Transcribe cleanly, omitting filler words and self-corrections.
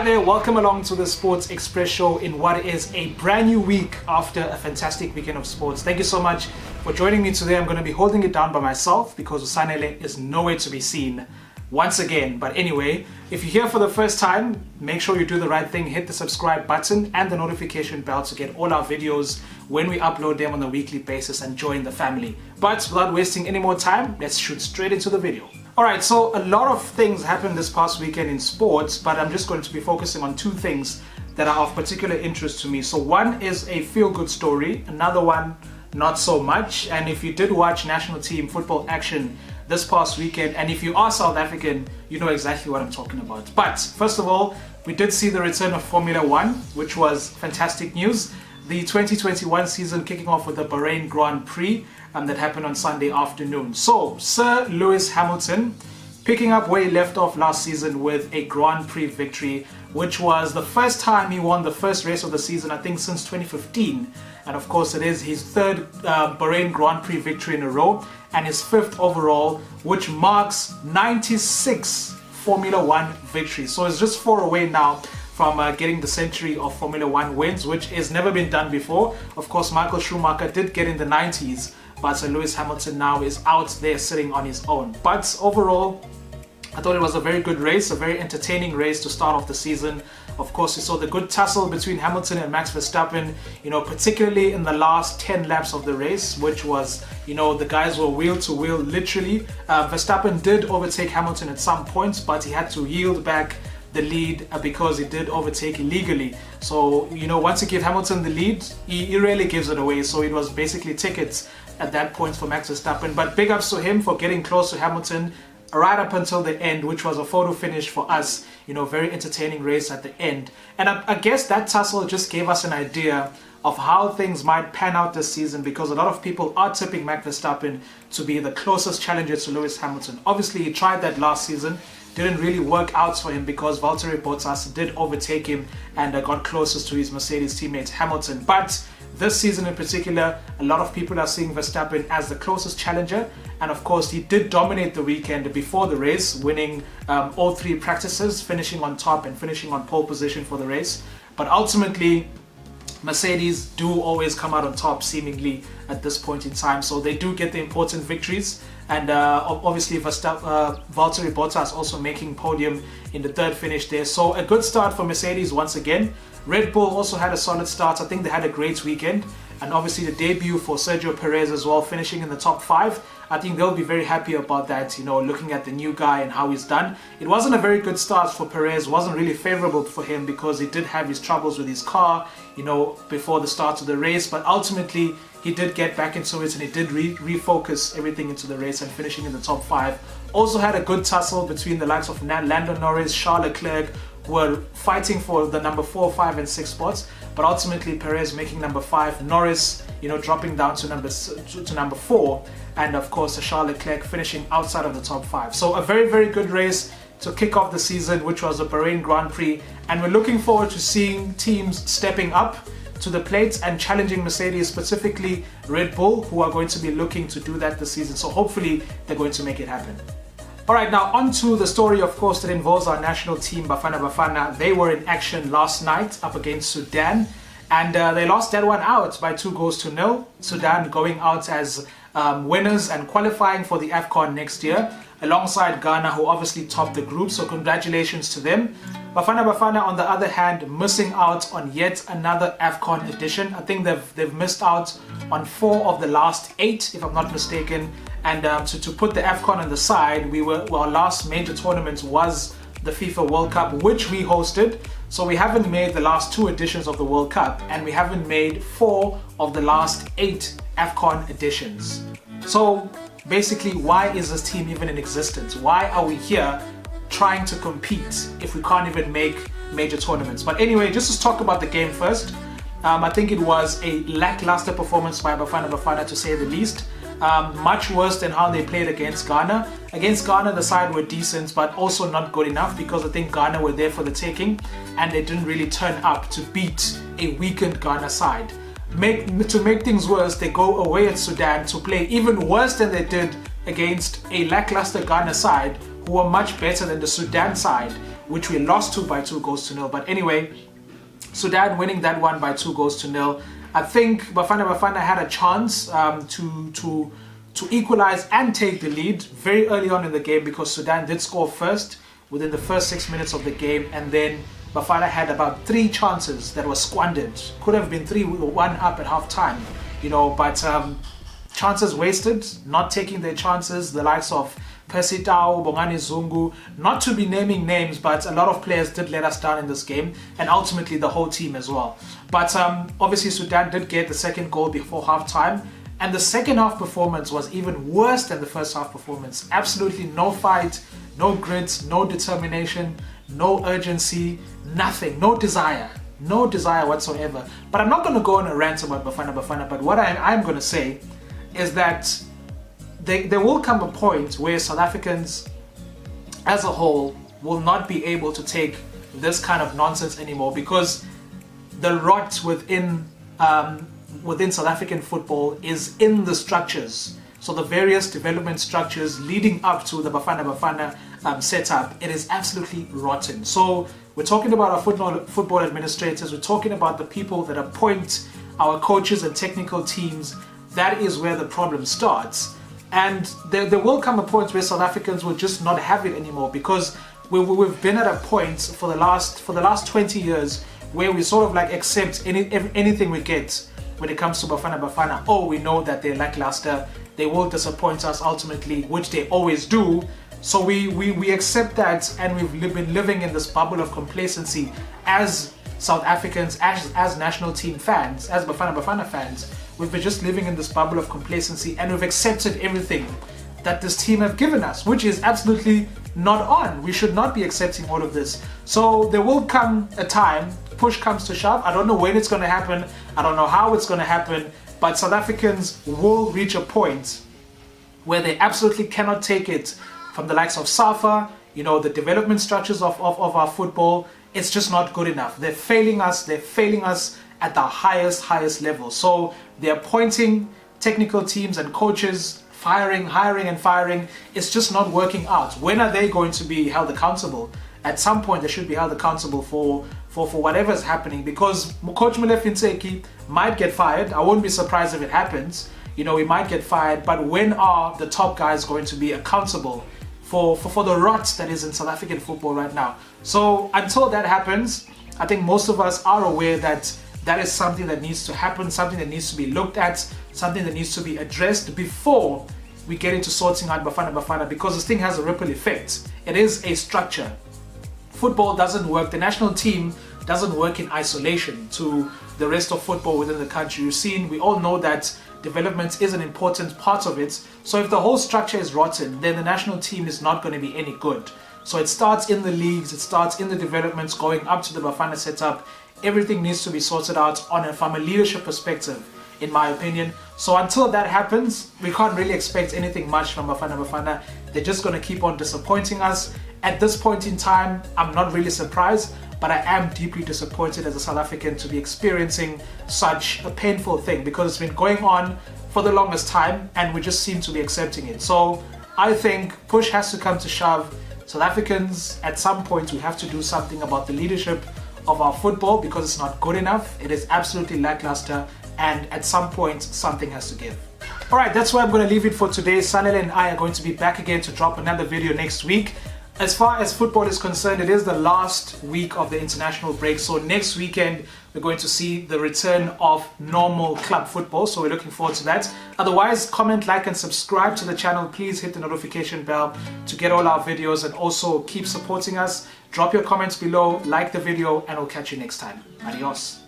Hi there, welcome along to the Sports Express show in what is a brand new week after a fantastic weekend of sports. Thank you so much for joining me today. I'm going to be holding it down by myself because Usanele is nowhere to be seen once again. But anyway, if you're here for the first time, make sure you do the right thing. Hit the subscribe button and the notification bell to get all our videos when we upload them on a weekly basis and join the family. But without wasting any more time, let's shoot straight into the video. Alright, so a lot of things happened this past weekend in sports, but I'm just going to be focusing on two things that are of particular interest to me. So one is a feel-good story, another one not so much. And if you did watch national team football action this past weekend, and if you are South African, you know exactly what I'm talking about. But first of all, we did see the return of Formula One, which was fantastic news. The 2021 season kicking off with the Bahrain Grand Prix that happened on Sunday afternoon. So, Sir Lewis Hamilton picking up where he left off last season with a Grand Prix victory, which was the first time he won the first race of the season, I think, since 2015. And of course, it is his third Bahrain Grand Prix victory in a row and his fifth overall, which marks 96 Formula One victories. So it's just 4 away now from getting the century of Formula One wins, which has never been done before. Of course, Michael Schumacher did get in the 90s, but Sir Lewis Hamilton now is out there sitting on his own. But overall, I thought it was a very good race, a very entertaining race to start off the season. Of course, we saw the good tussle between Hamilton and Max Verstappen, particularly in the last 10 laps of the race, which was, the guys were wheel to wheel, literally. Verstappen did overtake Hamilton at some points, but he had to yield back the lead because he did overtake illegally. So, once you give Hamilton the lead, he rarely gives it away. So it was basically tickets at that point for Max Verstappen. But big ups to him for getting close to Hamilton right up until the end, which was a photo finish for us. Very entertaining race at the end. And I guess that tussle just gave us an idea of how things might pan out this season, because a lot of people are tipping Max Verstappen to be the closest challenger to Lewis Hamilton. Obviously, he tried that last season. Didn't really work out for him because Valtteri Bottas did overtake him and got closest to his Mercedes teammate Hamilton. But this season in particular, a lot of people are seeing Verstappen as the closest challenger. And of course, he did dominate the weekend before the race, winning all 3 practices, finishing on top and finishing on pole position for the race. But ultimately, Mercedes do always come out on top seemingly at this point in time. So they do get the important victories. And obviously Valtteri Bottas also making podium in the 3rd finish there. So a good start for Mercedes once again. Red Bull also had a solid start. I think they had a great weekend. And obviously the debut for Sergio Perez as well, finishing in the top 5. I think they'll be very happy about that, looking at the new guy and how he's done. It wasn't a very good start for Perez, wasn't really favorable for him because he did have his troubles with his car, before the start of the race. But ultimately, he did get back into it and he did refocus everything into the race and finishing in the top 5. Also had a good tussle between the likes of Lando Norris, Charles Leclerc, who were fighting for the number 4, 5 and 6 spots, but ultimately Perez making number 5, Norris dropping down to number 4, and of course Charles Leclerc finishing outside of the top 5. So a very, very good race to kick off the season, which was the Bahrain Grand Prix, and we're looking forward to seeing teams stepping up to the plate and challenging Mercedes, specifically Red Bull, who are going to be looking to do that this season. So hopefully they're going to make it happen. Alright, now on to the story, of course, that involves our national team, Bafana. They were in action last night up against Sudan, and they lost that one out by 2-0. Sudan going out as winners and qualifying for the AFCON next year, alongside Ghana, who obviously topped the group, so congratulations to them. Bafana, on the other hand, missing out on yet another AFCON edition. I think they've missed out on 4 of the last 8, if I'm not mistaken. And to put the AFCON on the side, our last major tournament was the FIFA World Cup, which we hosted. So we haven't made the last 2 editions of the World Cup, and we haven't made 4 of the last 8 AFCON editions. So basically, why is this team even in existence? Why are we here trying to compete if we can't even make major tournaments? But anyway, just to talk about the game first, I think it was a lackluster performance by Bafana to say the least. Much worse than how they played against Ghana. Against Ghana, the side were decent, but also not good enough, because I think Ghana were there for the taking and they didn't really turn up to beat a weakened Ghana side. To make things worse, they go away at Sudan to play even worse than they did against a lackluster Ghana side who were much better than the Sudan side, which we lost to by 2-0. But anyway, Sudan winning that one by 2-0. I think Bafana had a chance to equalize and take the lead very early on in the game, because Sudan did score first within the first 6 minutes of the game, and then Bafana had about 3 chances that were squandered. Could have been 3-1 up at half time, but chances wasted, not taking their chances. The likes of Percy Tau, Bongani Zungu, not to be naming names, but a lot of players did let us down in this game, and ultimately the whole team as well. But obviously Sudan did get the second goal before half time, and the second half performance was even worse than the first half performance. Absolutely no fight, no grit, no determination, no urgency, nothing, no desire whatsoever. But I'm not going to go on a rant about Bafana, but what I'm going to say is that there will come a point where South Africans as a whole will not be able to take this kind of nonsense anymore, because the rot within South African football is in the structures. So the various development structures leading up to the Bafana setup, it is absolutely rotten. So we're talking about our football administrators, we're talking about the people that appoint our coaches and technical teams. That is where the problem starts. And there will come a point where South Africans will just not have it anymore, because we've been at a point for the last 20 years where we sort of like accept anything we get when it comes to Bafana. Oh, we know that they're lackluster, they will disappoint us ultimately, which they always do. So we accept that, and we've been living in this bubble of complacency as South Africans, as national team fans, as Bafana fans. We've been just living in this bubble of complacency, and we've accepted everything that this team have given us, which is absolutely not on. We should not be accepting all of this. So there will come a time, push comes to shove. I don't know when it's going to happen, I don't know how it's going to happen, but South Africans will reach a point where they absolutely cannot take it from the likes of SAFA, the development structures of our football. It's just not good enough. They're failing us at the highest level. So they're appointing technical teams and coaches, hiring and firing. It's just not working out. When are they going to be held accountable? At some point they should be held accountable for whatever's happening, because Coach Molefi Ntseki might get fired. I won't be surprised if it happens. He might get fired, but when are the top guys going to be accountable for the rot that is in South African football right now? So until that happens, I think most of us are aware that that is something that needs to happen, something that needs to be looked at, something that needs to be addressed before we get into sorting out Bafana, because this thing has a ripple effect. It is a structure. Football doesn't work, the national team doesn't work in isolation to the rest of football within the country. We all know that development is an important part of it. So if the whole structure is rotten, then the national team is not going to be any good. So it starts in the leagues, it starts in the developments going up to the Bafana setup. Everything needs to be sorted out from a leadership perspective, in my opinion. So until that happens, we can't really expect anything much from Bafana. They're just going to keep on disappointing us. At this point in time, I'm not really surprised, but I am deeply disappointed as a South African to be experiencing such a painful thing, because it's been going on for the longest time and we just seem to be accepting it. So I think push has to come to shove. South Africans, at some point, we have to do something about the leadership of our football, because it's not good enough. It is absolutely lackluster, and at some point something has to give. Alright, that's where I'm going to leave it for today. Sanele and I are going to be back again to drop another video next week. As far as football is concerned, it is the last week of the international break, so next weekend we're going to see the return of normal club football, so we're looking forward to that. Otherwise, comment, like and subscribe to the channel. Please hit the notification bell to get all our videos, and also keep supporting us. Drop your comments below, like the video, and we'll catch you next time. Adios.